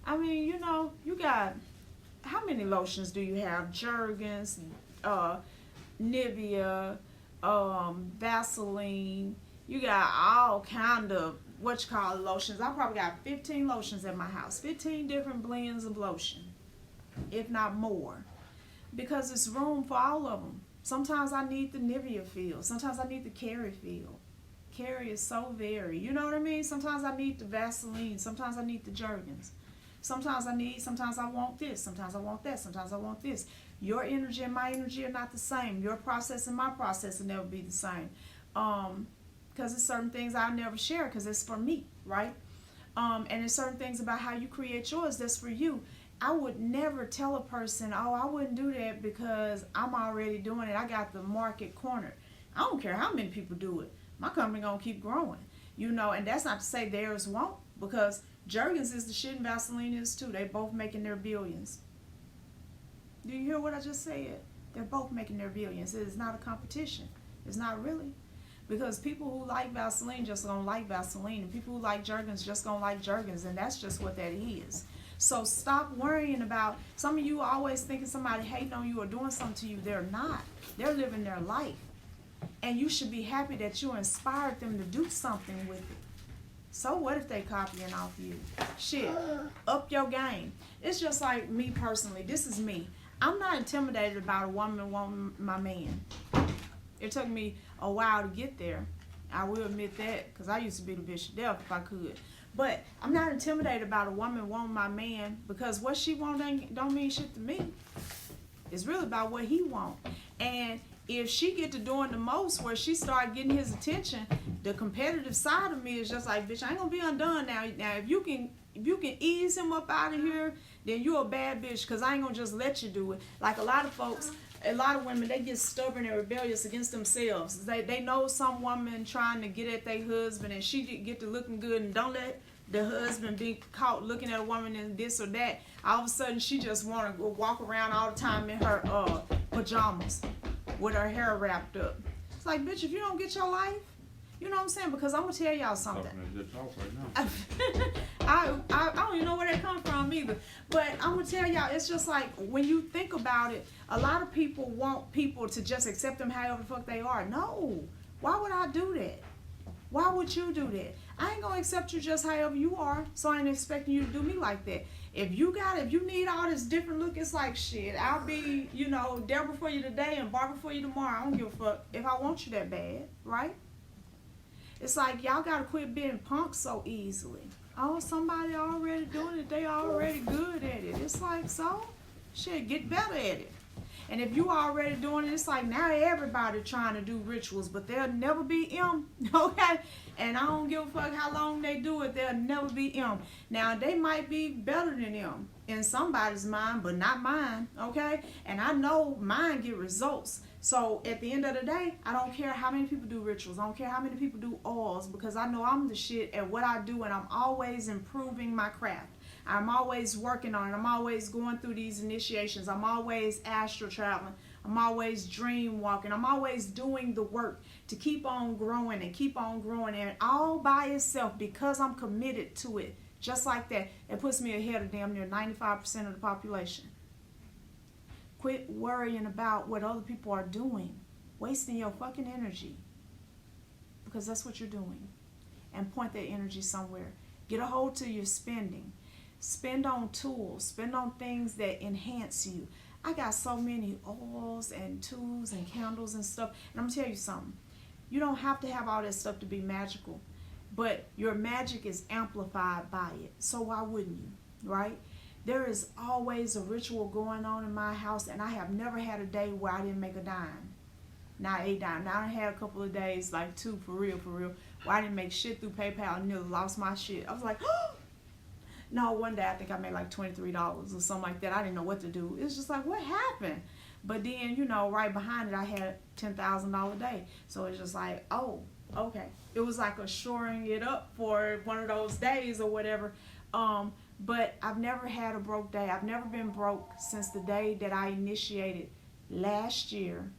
I mean, you know, you got how many lotions do you have? Jergens, uh, Nivea, Vaseline. You got all kind of what you call lotions. I probably got 15 lotions at my house. 15 different blends of lotion, if not more. Because it's room for all of them. Sometimes I need the Nivea feel. Sometimes I need the Carrie feel. Carrie is so very, you know what I mean? Sometimes I need the Vaseline. Sometimes I need the Jergens. Sometimes I want this. Sometimes I want that. Sometimes I want this. Your energy and my energy are not the same. Your process and my process will never be the same. Because there's certain things I'll never share because it's for me, right? And there's certain things about how you create yours that's for you. I would never tell a person, oh, I wouldn't do that because I'm already doing it. I got the market cornered. I don't care how many people do it. My company gonna keep growing, you know. And that's not to say theirs won't, because Jergens is the shit and Vaseline is too. They both making their billions. Do you hear what I just said? They're both making their billions. It is not a competition. It's not really. Because people who like Vaseline just gonna like Vaseline, and people who like Jergens just gonna like Jergens, and that's just what that is. So stop worrying about, some of you are always thinking somebody hating on you or doing something to you. They're not. They're living their life. And you should be happy that you inspired them to do something with it. So what if they copying off you? Shit, up your game. It's just like me personally. This is me. I'm not intimidated about a woman wanting my man. It took me a while to get there. I will admit that, because I used to be the bitch to death if I could. But I'm not intimidated about a woman wanting my man, because what she want don't mean shit to me. It's really about what he want. And if she get to doing the most, where she start getting his attention, the competitive side of me is just like, bitch, I ain't gonna be undone now. Now, if you can ease him up out of here, then you're a bad bitch, because I ain't gonna just let you do it. Like a lot of folks, a lot of women, they get stubborn and rebellious against themselves. They know some woman trying to get at their husband, and she get to looking good, and don't let the husband be caught looking at a woman in this or that. All of a sudden, she just want to go walk around all the time in her pajamas with her hair wrapped up. It's like, bitch, if you don't get your life, you know what I'm saying? Because I'm going to tell y'all something. I don't even know where that comes from either. But I'm going to tell y'all, it's just like, when you think about it, a lot of people want people to just accept them however the fuck they are. No. Why would I do that? Why would you do that? I ain't going to accept you just however you are, so I ain't expecting you to do me like that. If you need all this different look, it's like, shit, I'll be, Deborah for you today and Barbara for you tomorrow. I don't give a fuck if I want you that bad, right? It's like, y'all got to quit being punks so easily. Oh, somebody already doing it. They already good at it. It's like, so? Shit, get better at it. And if you already doing it, it's like now everybody trying to do rituals, but they'll never be M, okay? And I don't give a fuck how long they do it, they'll never be M. Now, they might be better than M in somebody's mind, but not mine, okay? And I know mine get results. So at the end of the day, I don't care how many people do rituals. I don't care how many people do oils, because I know I'm the shit at what I do, and I'm always improving my craft. I'm always working on it. I'm always going through these initiations. I'm always astral traveling. I'm always dream walking. I'm always doing the work to keep on growing and keep on growing. And all by itself, because I'm committed to it, just like that, it puts me ahead of damn near 95% of the population. Quit worrying about what other people are doing. Wasting your fucking energy. Because that's what you're doing. And point that energy somewhere. Get a hold to your spending. Spend on tools. Spend on things that enhance you. I got so many oils and tools and candles and stuff. And I'm going to tell you something. You don't have to have all that stuff to be magical. But your magic is amplified by it. So why wouldn't you? Right? There is always a ritual going on in my house. And I have never had a day where I didn't make a dime. Not a dime. Now I had a couple of days, like 2 for real, where I didn't make shit through PayPal and nearly lost my shit. I was like, oh! No, one day I think I made like $23 or something like that. I didn't know what to do. It's just like, what happened? But then, right behind it, I had $10,000 a day. So it's just like, oh, okay. It was like a shoring it up for one of those days or whatever. But I've never had a broke day. I've never been broke since the day that I initiated last year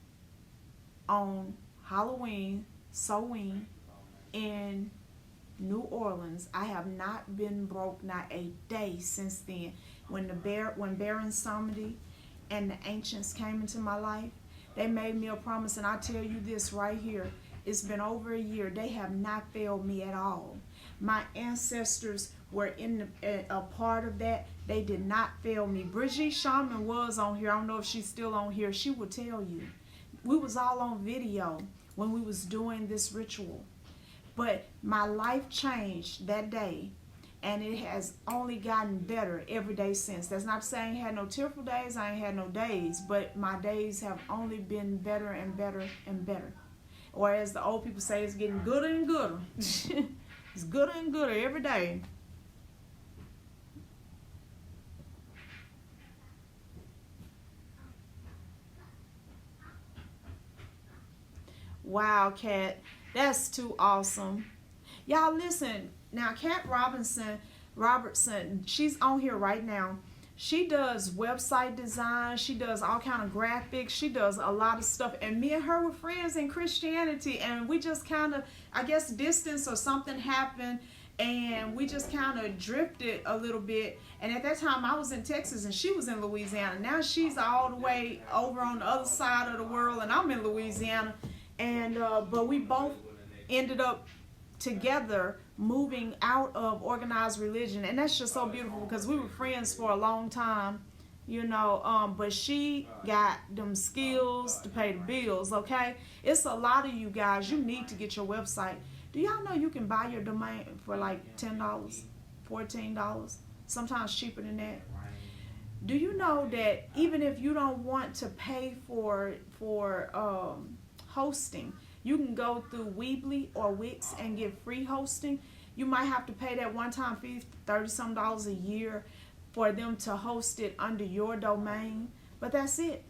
on Halloween, Soween, in New Orleans. I have not been broke, not a day since then. when Baron Samedi and the ancients came into my life, they made me a promise, and I tell you this right here. It's been over a year. They have not failed me at all. My ancestors were a part of that. They did not fail me. Brigitte Shaman was on here. I don't know if she's still on here. She will tell you. We was all on video when we was doing this ritual. But my life changed that day, and it has only gotten better every day since. That's not to say I ain't had no tearful days. I ain't had no days. But my days have only been better and better and better. Or as the old people say, it's getting gooder and gooder. It's gooder and gooder every day. Wow, Kat. That's too awesome. Y'all listen. Now, Kat Robertson, she's on here right now. She does website design. She does all kind of graphics. She does a lot of stuff. And me and her were friends in Christianity. And we just kind of, I guess, distance or something happened. And we just kind of drifted a little bit. And at that time, I was in Texas and she was in Louisiana. Now she's all the way over on the other side of the world. And I'm in Louisiana. And but we both ended up together moving out of organized religion, and that's just so beautiful because we were friends for a long time, you know. But she got them skills to pay the bills. Okay, it's a lot of you guys. You need to get your website. Do y'all know you can buy your domain for like $10, $14, sometimes cheaper than that? Do you know that even if you don't want to pay for hosting, you can go through Weebly or Wix and get free hosting? You might have to pay that one-time fee, $30-some a year, for them to host it under your domain. But that's it.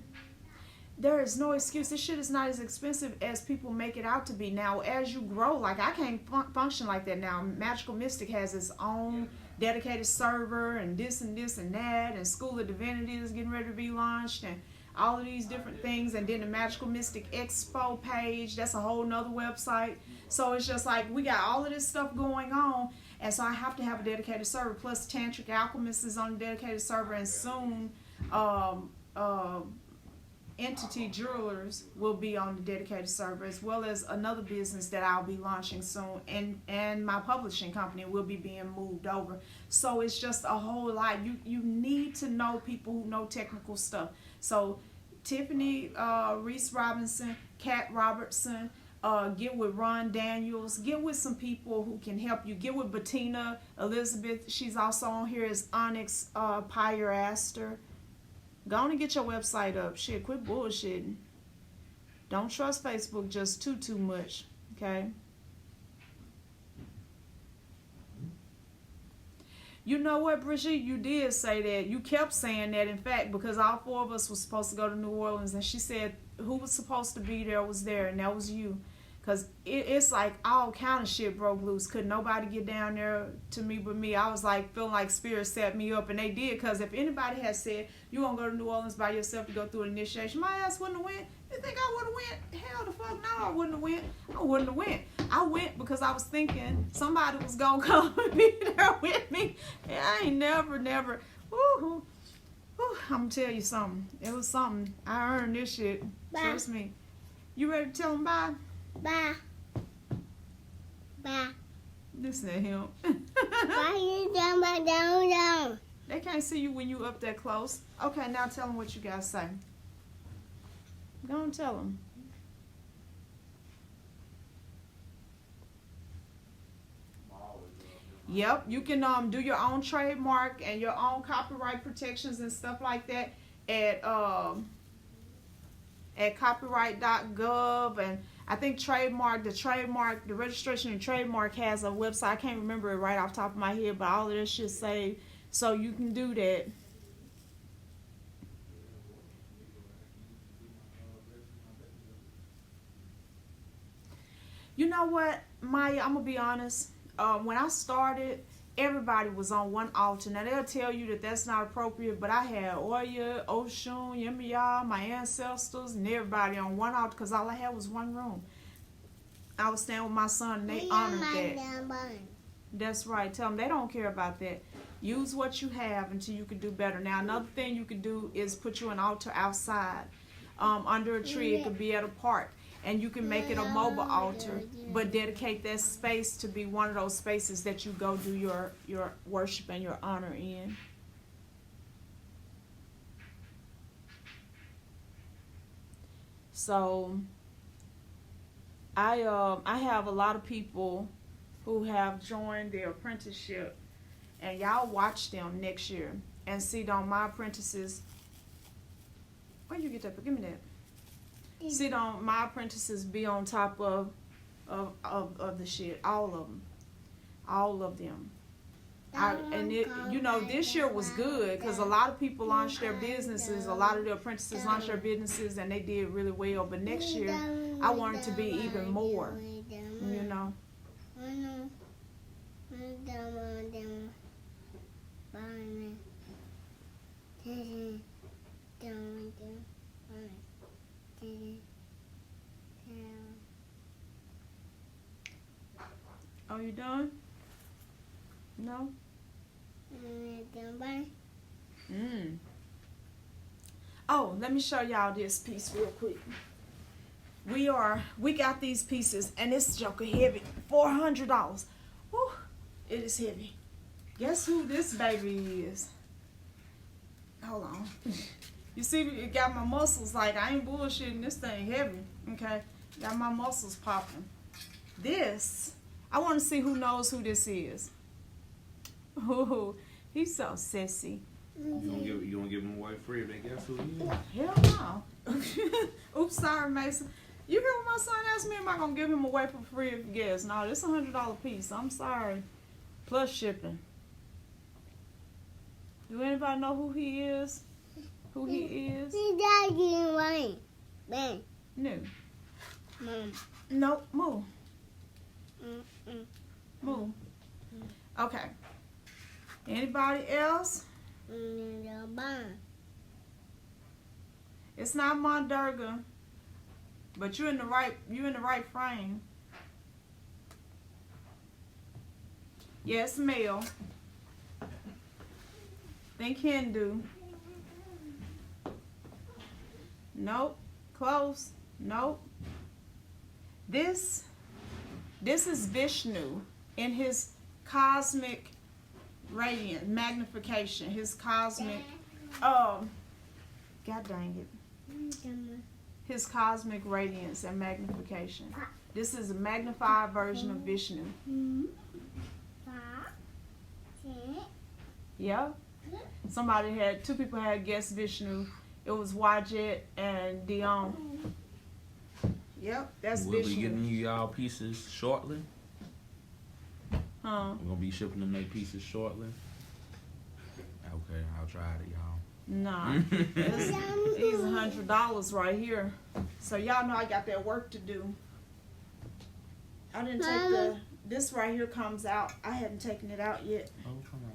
There is no excuse. This shit is not as expensive as people make it out to be. Now, as you grow, like I can't function like that now. Magical Mystic has its own dedicated server and this and this and that, and School of Divinity is getting ready to be launched, and all of these different things. And then the Magical Mystic Expo page, that's a whole nother website. So it's just like we got all of this stuff going on, and so I have to have a dedicated server. Plus Tantric Alchemist is on a dedicated server, and soon Entity Jewelers will be on the dedicated server, as well as another business that I'll be launching soon, and my publishing company will be being moved over. So it's just a whole lot. You need to know people who know technical stuff. So Tiffany Reese Robinson, Kat Robertson, get with Ron Daniels, get with some people who can help you. Get with Bettina Elizabeth. She's also on here as Onyx Pyraster. Go on and get your website up. Shit, quit bullshitting. Don't trust Facebook just too much, okay? You know what, Brigitte? You did say that. You kept saying that, in fact, because all four of us were supposed to go to New Orleans, and she said who was supposed to be there was there, and that was you. Because it's like all kind of shit broke loose. Couldn't nobody get down there to me but me. I was like feeling like Spirit set me up, and they did. Because if anybody had said, you want to go to New Orleans by yourself to go through an initiation, my ass wouldn't have went. You think I would have went? Hell the fuck no, I wouldn't have went. I wouldn't have went. I went because I was thinking somebody was going to come and be there with me. And I ain't never. Woo, I'm going to tell you something. It was something. I earned this shit. Bye. Trust me. You ready to tell them bye? Bye. Bye. Listen to him. Why you down? They can't see you when you up that close. Okay, now tell them what you guys say. Go and tell them. Yep, you can do your own trademark and your own copyright protections and stuff like that at copyright.gov, and I think the registration and trademark has a website. I can't remember it right off the top of my head, but all of this shit saved, so you can do that. You know what, Maya, I'm gonna be honest. When I started, everybody was on one altar. Now they'll tell you that that's not appropriate, but I had Oya, Oshun, Yemiya, my ancestors, and everybody on one altar because all I had was one room. I was staying with my son, and they honored that. That's right. Tell them they don't care about that. Use what you have until you can do better. Now, another thing you can do is put you an altar outside, under a tree. It could be at a park, and you can make it a mobile altar, but dedicate that space to be one of those spaces that you go do your worship and your honor in. So I have a lot of people who have joined the apprenticeship, and y'all watch them next year and see, don't my apprentices, where you get that? Give me that. See, don't my apprentices be on top of the shit, all of them. This year was good because a lot of people launched their businesses. A lot of the apprentices launched their businesses, and they did really well. But next year, I want it to be even more. You know. Are you done? No? Oh, let me show y'all this piece real quick. We got these pieces, and this joker heavy, $400. Woo, it is heavy. Guess who this baby is? Hold on. You see, it got my muscles, like, I ain't bullshitting, this thing heavy, okay? Got my muscles popping. This, I want to see who knows who this is. Ooh, he's so sissy. You gonna give him away free if they guess who he is? Hell no. Oops, sorry, Mason. You hear what my son asked me? Am I gonna give him away for free if he guess? No, this $100 piece. I'm sorry. Plus shipping. Do anybody know who he is? Who he is? He's daddy right. Ben. No. Mom. Nope. Move. Move. Okay. Anybody else? It's not Mondurga, but you're in the right frame. Yes, male. Think Hindu. Nope. Close. Nope. This is Vishnu in his cosmic radiant magnification. His cosmic God dang it. His cosmic radiance and magnification. This is a magnified version of Vishnu. Yeah. Two people had guessed Vishnu. It was Wajet and Dion. Yep, that's We'll Vishnu. be getting you y'all pieces shortly. Huh? We're gonna be shipping them their pieces shortly. Okay, I'll try it, y'all. Nah, these $100 right here. So y'all know I got that work to do. I didn't take this right here comes out. I hadn't taken it out yet. Oh, come on.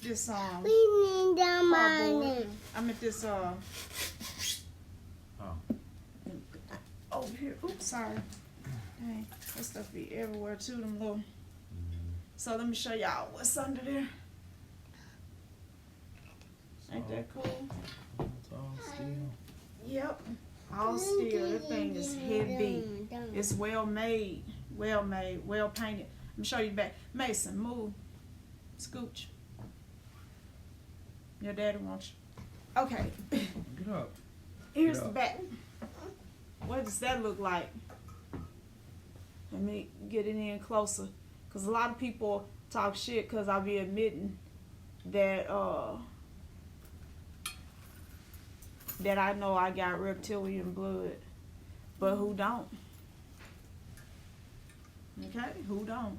This We need the cardboard. money. I'm at this over here. Oops, sorry. Dang, that stuff be everywhere too. Them little. So let me show y'all what's under there. Ain't that cool? It's all steel. Yep. All steel. That thing is heavy. It's well made, well painted. Let me show you the back. Mason, move. Scooch. Your daddy wants you. Okay. Get up. Here's Get the up. back. What does that look like? Let me get it in closer. Because a lot of people talk shit because I be admitting that that I know I got reptilian blood. But who don't? Okay, who don't?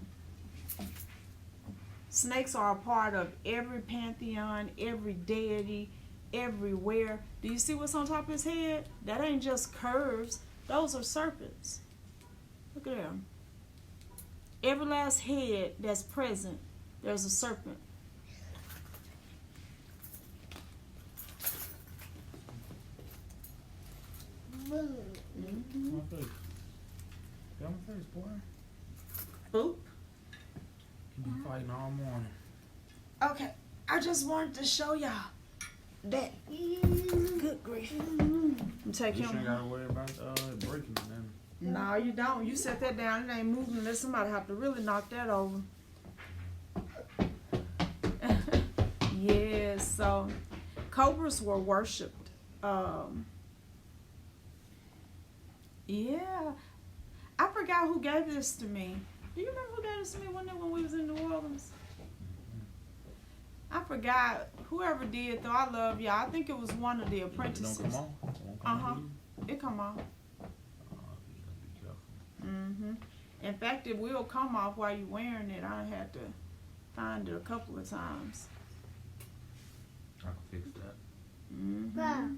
Snakes are a part of every pantheon, every deity, everywhere. Do you see what's on top of his head? That ain't just curves. Those are serpents. Look at them. Every last head that's present, there's a serpent. My face. Get on my face, boy. Boop. You been fighting all morning. Okay, I just wanted to show y'all that. Good grief. Take You ain't him. gotta worry about breaking it then. No, you don't. You set that down. It ain't moving unless somebody have to really knock that over. Yes, so cobras were worshipped. Yeah. I forgot who gave this to me. Do you remember who gave this to me one day when we was in New Orleans? I forgot. Whoever did, though, I love y'all. I think it was one of the apprentices. It don't come on? It won't come Uh-huh. on It come off. you gotta be careful. Mm-hmm. In fact, it will come off while you're wearing it. I had to find it a couple of times. I can fix that. Mm-hmm.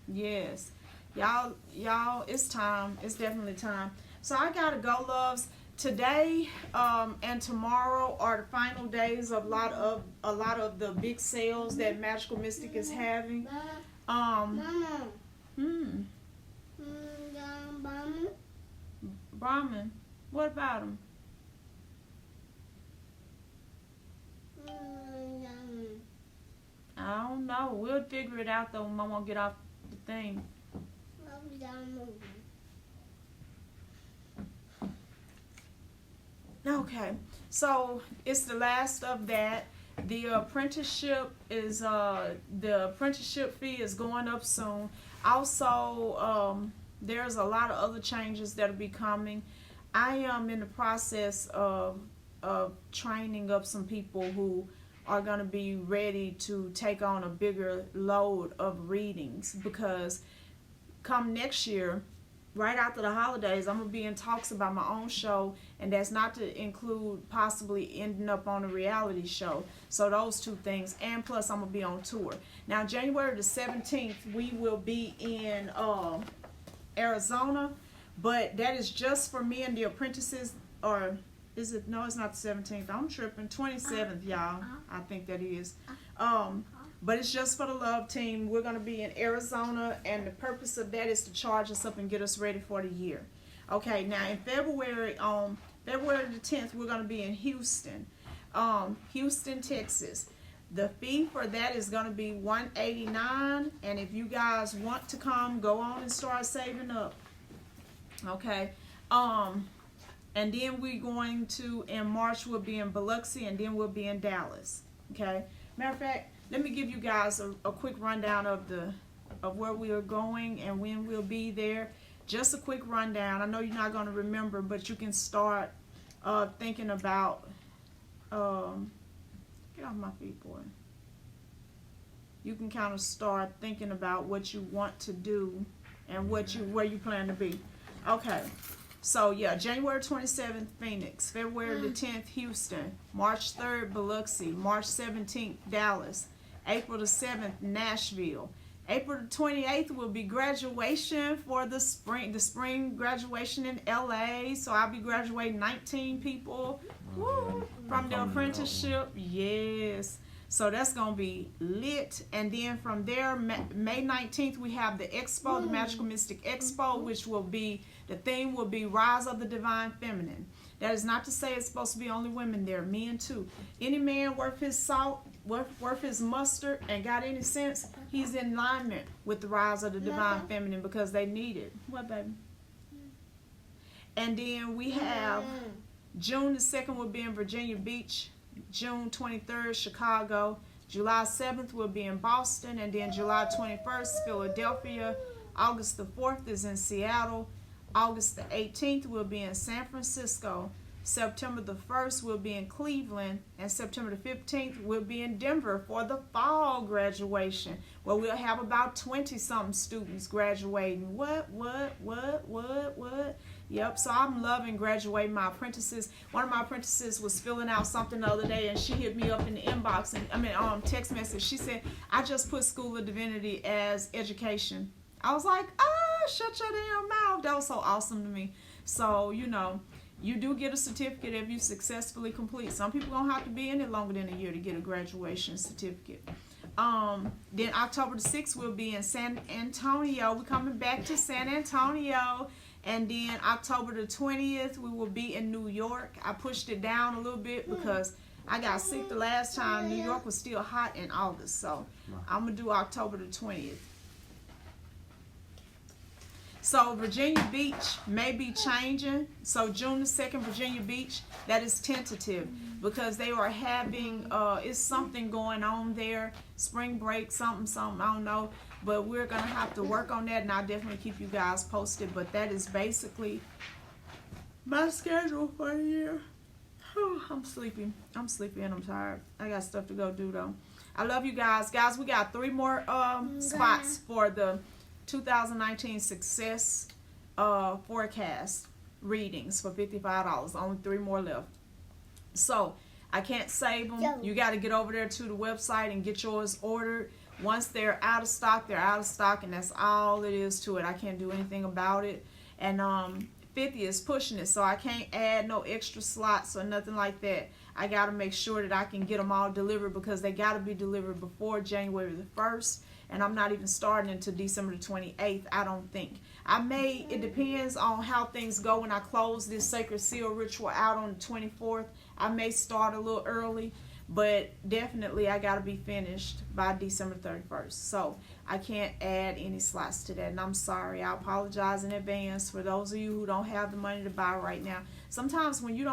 Yes. Y'all, it's time. It's definitely time. So I gotta go, loves. Today and tomorrow are the final days of a lot of the big sales that Magical Mystic is having. Mama. Brahman, what about him? I don't know. We'll figure it out though when Mama get off the thing. Okay, so it's the last of that. The apprenticeship is the apprenticeship fee is going up soon. Also, there's a lot of other changes that'll be coming. I am in the process of training up some people who are going to be ready to take on a bigger load of readings, because come next year, right after the holidays, I'm going to be in talks about my own show, and that's not to include possibly ending up on a reality show. So those two things, and plus I'm going to be on tour. Now, January the 17th, we will be in Arizona, but that is just for me and the apprentices, or is it? No, it's not the 17th. I'm tripping. 27th, y'all. I think that is. But it's just for the love team. We're going to be in Arizona, and the purpose of that is to charge us up and get us ready for the year. Okay, now in February, on February the 10th, we're going to be in Houston, Texas. The fee for that is going to be $189, and if you guys want to come, go on and start saving up. Okay, and then we're going to, in March, we'll be in Biloxi, and then we'll be in Dallas. Okay, matter of fact, let me give you guys a quick rundown of where we are going and when we'll be there. Just a quick rundown. I know you're not going to remember, but you can start thinking about. Get off my feet, boy. You can kind of start thinking about what you want to do and where you plan to be. Okay. So yeah, January 27th, Phoenix. February the 10th, Houston. March 3rd, Biloxi. March 17th, Dallas. April the 7th, Nashville. April the 28th will be graduation for the spring graduation in LA. So I'll be graduating 19 people from the apprenticeship. Yes. So that's going to be lit. And then from there, May 19th, we have the Expo, the Magical Mystic Expo, which will be, the theme will be Rise of the Divine Feminine. That is not to say it's supposed to be only women there, men too. Any man worth his salt, worth his mustard, and got any sense, he's in alignment with the Rise of the Divine Feminine, because they need it. What, baby? And then we have June the 2nd will be in Virginia Beach. June 23rd, Chicago. July 7th will be in Boston, and then July 21st, Philadelphia. August the 4th is in Seattle. August the 18th will be in San Francisco. September the 1st will be in Cleveland, and September the 15th will be in Denver for the fall graduation, where we'll have about 20-something students graduating. What? Yep, so I'm loving graduating my apprentices. One of my apprentices was filling out something the other day, and she hit me up in the inbox, and text message. She said, I just put School of Divinity as education. I was like, shut your damn mouth. That was so awesome to me. So, you do get a certificate if you successfully complete. Some people don't have to be in it longer than a year to get a graduation certificate. Then October the 6th, we'll be in San Antonio. We're coming back to San Antonio. And then October the 20th, we will be in New York. I pushed it down a little bit because I got sick the last time. New York was still hot in August. So I'm going to do October the 20th. So Virginia Beach may be changing. So June the 2nd, Virginia Beach, that is tentative because they are having, it's something going on there. Spring break, something, I don't know. But we're going to have to work on that, and I'll definitely keep you guys posted. But that is basically my schedule for the year. I'm sleepy and I'm tired. I got stuff to go do, though. I love you guys. Guys, we got 3 more spots for the 2019 Success Forecast readings for $55. Only 3 more left. So, I can't save them. You got to get over there to the website and get yours ordered. Once they're out of stock, they're out of stock, and that's all it is to it. I can't do anything about it. And 50 is pushing it, so I can't add no extra slots or nothing like that. I got to make sure that I can get them all delivered because they got to be delivered before January the 1st. And I'm not even starting until December the 28th, I don't think. It depends on how things go when I close this Sacred Seal Ritual out on the 24th. I may start a little early, but definitely I got to be finished by December 31st. So I can't add any slots to that, and I'm sorry. I apologize in advance for those of you who don't have the money to buy right now. Sometimes when you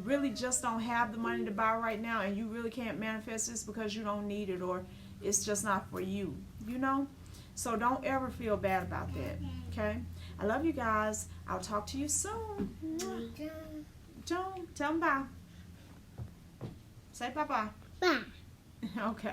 really just don't have the money to buy right now and you really can't manifest this because you don't need it or it's just not for you, you know? So don't ever feel bad about that, okay? I love you guys. I'll talk to you soon. Joan, tell them bye. Say bye-bye. Bye. Okay.